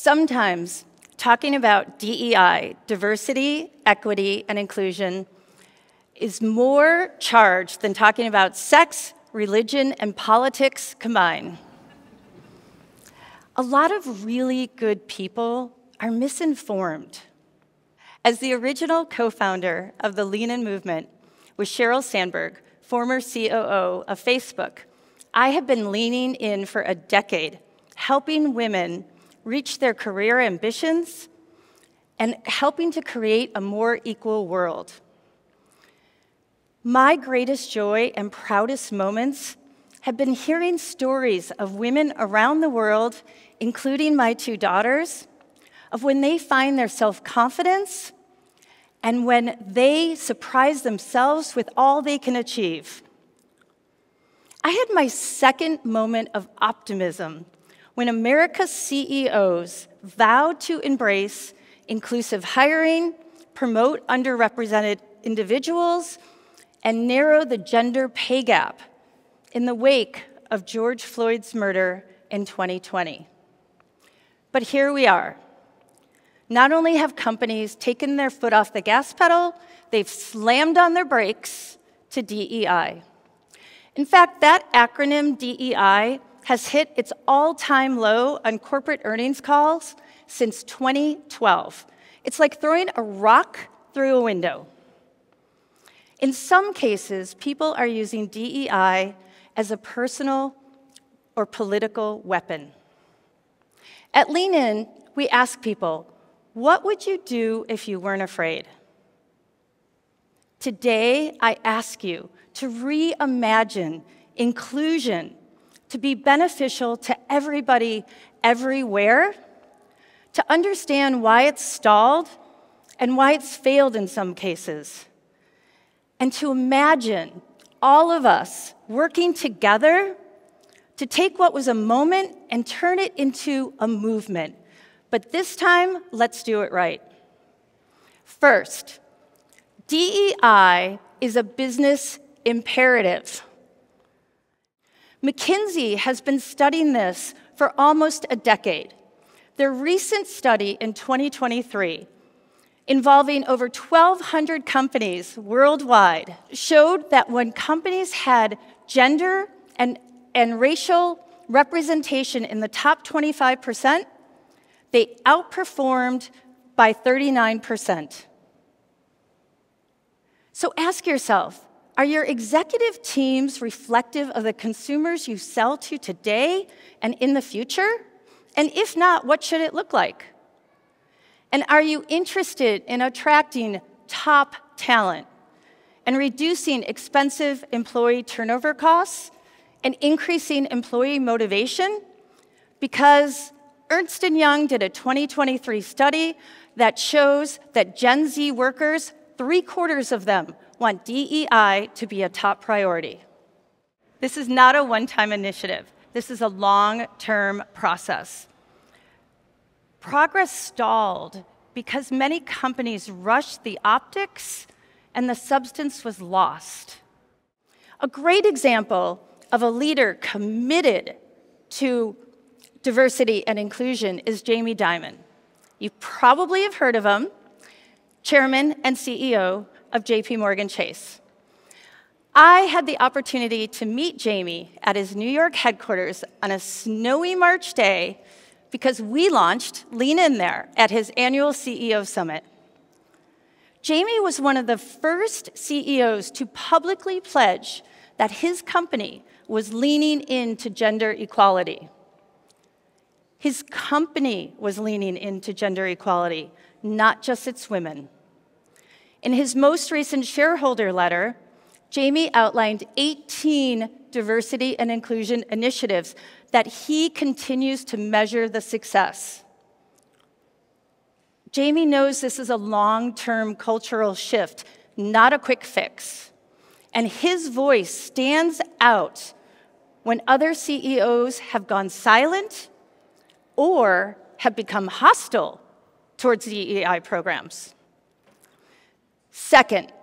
Sometimes talking about DEI, diversity, equity, and inclusion, is more charged than talking about sex, religion, and politics combined. A lot of really good people are misinformed. As the original co-founder of the Lean In movement with Sheryl Sandberg, former COO of Facebook, I have been leaning in for a decade, helping women reach their career ambitions and helping to create a more equal world. My greatest joy and proudest moments have been hearing stories of women around the world, including my two daughters, of when they find their self-confidence and when they surprise themselves with all they can achieve. I had my second moment of optimism when America's CEOs vowed to embrace inclusive hiring, promote underrepresented individuals, and narrow the gender pay gap in the wake of George Floyd's murder in 2020. But here we are. Not only have companies taken their foot off the gas pedal, they've slammed on their brakes to DEI. In fact, that acronym DEI has hit its all-time low on corporate earnings calls since 2012. It's like throwing a rock through a window. In some cases, people are using DEI as a personal or political weapon. At Lean In, we ask people, what would you do if you weren't afraid? Today, I ask you to reimagine inclusion to be beneficial to everybody, everywhere, to understand why it's stalled and why it's failed in some cases, and to imagine all of us working together to take what was a moment and turn it into a movement. But this time, let's do it right. First, DEI is a business imperative. McKinsey has been studying this for almost a decade. Their recent study in 2023, involving over 1,200 companies worldwide, showed that when companies had gender and racial representation in the top 25%, they outperformed by 39%. So ask yourself, are your executive teams reflective of the consumers you sell to today and in the future? And if not, what should it look like? And are you interested in attracting top talent and reducing expensive employee turnover costs and increasing employee motivation? Because Ernst & Young did a 2023 study that shows that Gen Z workers, 3/4 of them, want DEI to be a top priority. This is not a one-time initiative. This is a long-term process. Progress stalled because many companies rushed the optics and the substance was lost. A great example of a leader committed to diversity and inclusion is Jamie Dimon. You probably have heard of him, chairman and CEO of JP Morgan Chase. I had the opportunity to meet Jamie at his New York headquarters on a snowy March day because we launched Lean In there at his annual CEO Summit. Jamie was one of the first CEOs to publicly pledge that his company was leaning into gender equality. His company was leaning into gender equality, not just its women. In his most recent shareholder letter, Jamie outlined 18 diversity and inclusion initiatives that he continues to measure the success. Jamie knows this is a long-term cultural shift, not a quick fix. And his voice stands out when other CEOs have gone silent or have become hostile towards DEI programs. Second,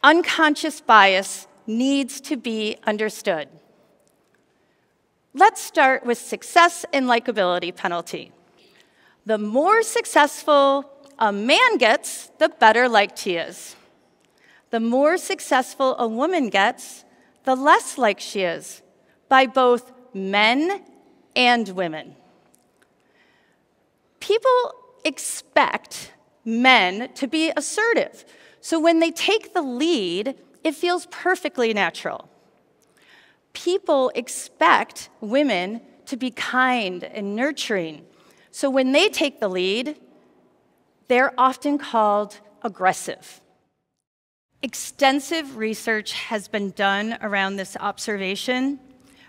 unconscious bias needs to be understood. Let's start with success and likability penalty. The more successful a man gets, the better liked he is. The more successful a woman gets, the less liked she is by both men and women. People expect men to be assertive, so when they take the lead, it feels perfectly natural. People expect women to be kind and nurturing, so when they take the lead, they're often called aggressive. Extensive research has been done around this observation,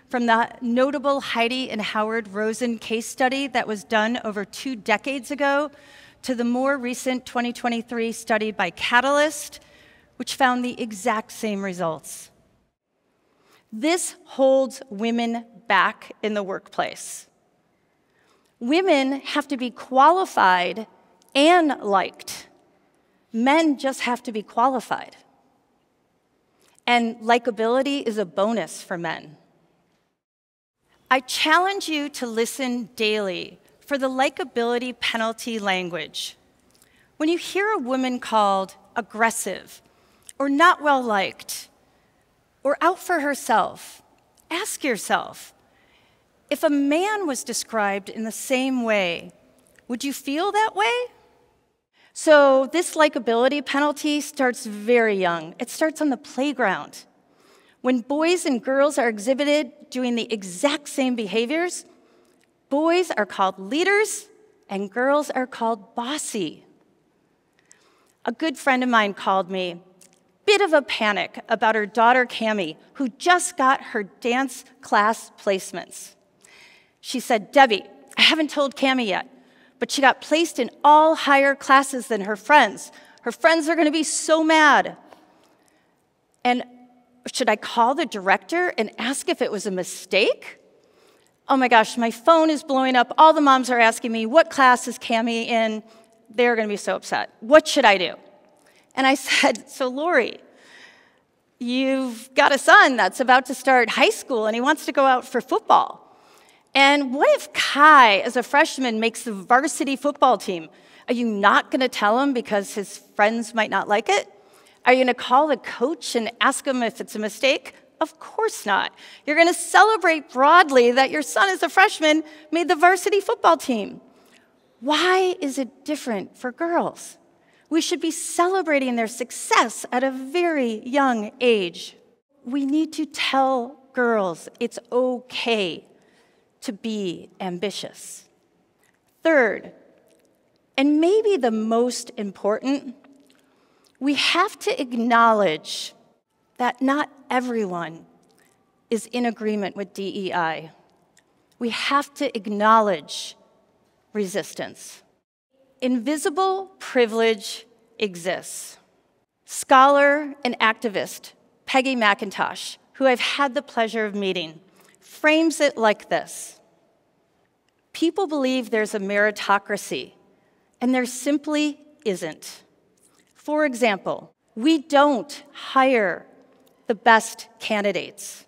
from the notable Heidi and Howard Rosen case study that was done over 2 decades ago to the more recent 2023 study by Catalyst, which found the exact same results. This holds women back in the workplace. Women have to be qualified and liked. Men just have to be qualified. And likability is a bonus for men. I challenge you to listen daily for the likability penalty language. When you hear a woman called aggressive, or not well liked, or out for herself, ask yourself, if a man was described in the same way, would you feel that way? So this likability penalty starts very young. It starts on the playground. When boys and girls are exhibited doing the exact same behaviors, boys are called leaders and girls are called bossy. A good friend of mine called me, bit of a panic about her daughter Cammie, who just got her dance class placements. She said, "Debbie, I haven't told Cammie yet, but she got placed in all higher classes than her friends. Her friends are going to be so mad. And should I call the director and ask if it was a mistake? Oh my gosh, my phone is blowing up. All the moms are asking me, what class is Cammie in? They're going to be so upset. What should I do?" And I said, "So Lori, you've got a son that's about to start high school and he wants to go out for football. And what if Kai, as a freshman, makes the varsity football team? Are you not going to tell him because his friends might not like it? Are you going to call the coach and ask him if it's a mistake? Of course not. You're going to celebrate broadly that your son, as a freshman, made the varsity football team. Why is it different for girls? We should be celebrating their success at a very young age. We need to tell girls it's okay to be ambitious. Third, and maybe the most important, we have to acknowledge that not everyone is in agreement with DEI. We have to acknowledge resistance. Invisible privilege exists. Scholar and activist Peggy McIntosh, who I've had the pleasure of meeting, frames it like this. People believe there's a meritocracy, and there simply isn't. For example, we don't hire the best candidates.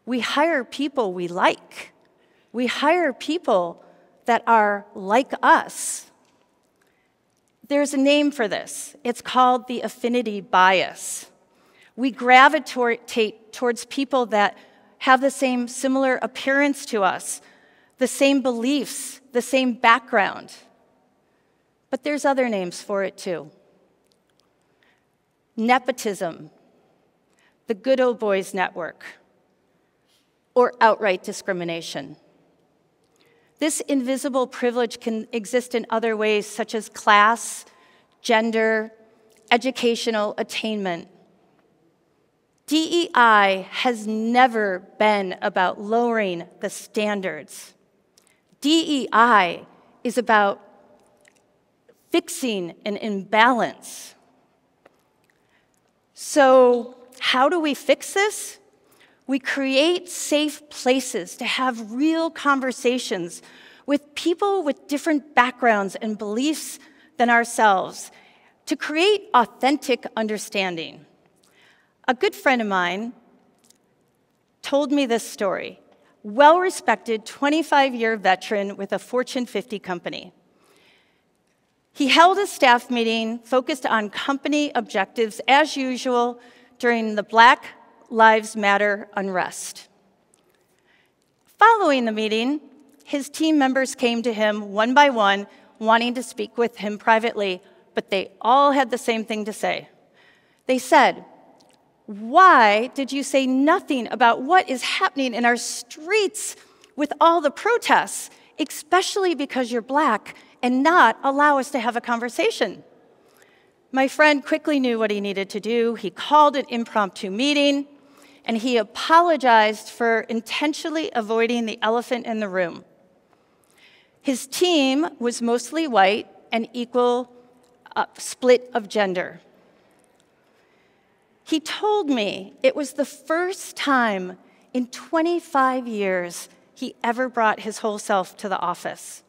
We hire people we like. We hire people that are like us. There's a name for this. It's called the affinity bias. We gravitate towards people that have the same similar appearance to us, the same beliefs, the same background. But there's other names for it too. Nepotism, the Good Old Boys Network, or outright discrimination. This invisible privilege can exist in other ways, such as class, gender, educational attainment. DEI has never been about lowering the standards. DEI is about fixing an imbalance. So, how do we fix this? We create safe places to have real conversations with people with different backgrounds and beliefs than ourselves, to create authentic understanding. A good friend of mine told me this story. Well-respected 25-year veteran with a Fortune 50 company. He held a staff meeting focused on company objectives as usual during the Black Lives Matter unrest. Following the meeting, his team members came to him one by one, wanting to speak with him privately, but they all had the same thing to say. They said, "Why did you say nothing about what is happening in our streets with all the protests, especially because you're Black, and not allow us to have a conversation?" My friend quickly knew what he needed to do. He called an impromptu meeting, and he apologized for intentionally avoiding the elephant in the room. His team was mostly white and equal split of gender. He told me it was the first time in 25 years he ever brought his whole self to the office.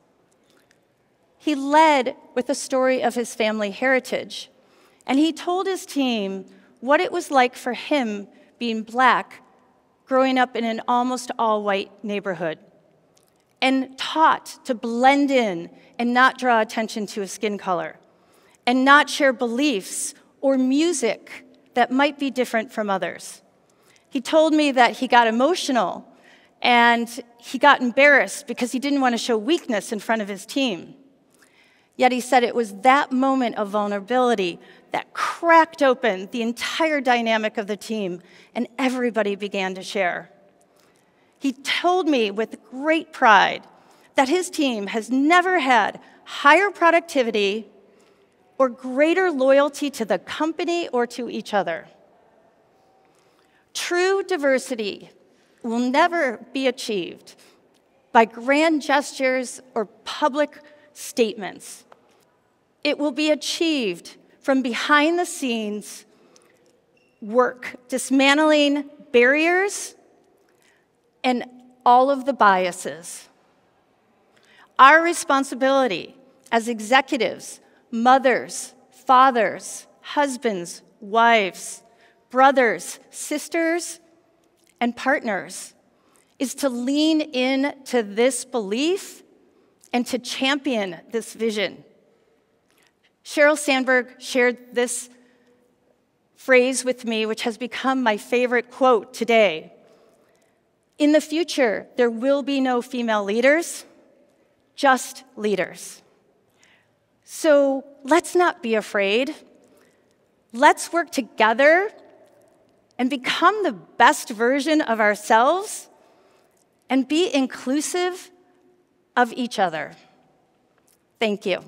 He led with a story of his family heritage, and he told his team what it was like for him being Black, growing up in an almost all-white neighborhood, and taught to blend in and not draw attention to his skin color, and not share beliefs or music that might be different from others. He told me that he got emotional and he got embarrassed because he didn't want to show weakness in front of his team. Yet he said it was that moment of vulnerability that cracked open the entire dynamic of the team, and everybody began to share. He told me with great pride that his team has never had higher productivity or greater loyalty to the company or to each other. True diversity will never be achieved by grand gestures or public statements. It will be achieved from behind the scenes work, dismantling barriers and all of the biases. Our responsibility as executives, mothers, fathers, husbands, wives, brothers, sisters, and partners is to lean in to this belief and to champion this vision. Sheryl Sandberg shared this phrase with me, which has become my favorite quote today. In the future, there will be no female leaders, just leaders. So let's not be afraid. Let's work together and become the best version of ourselves and be inclusive of each other. Thank you.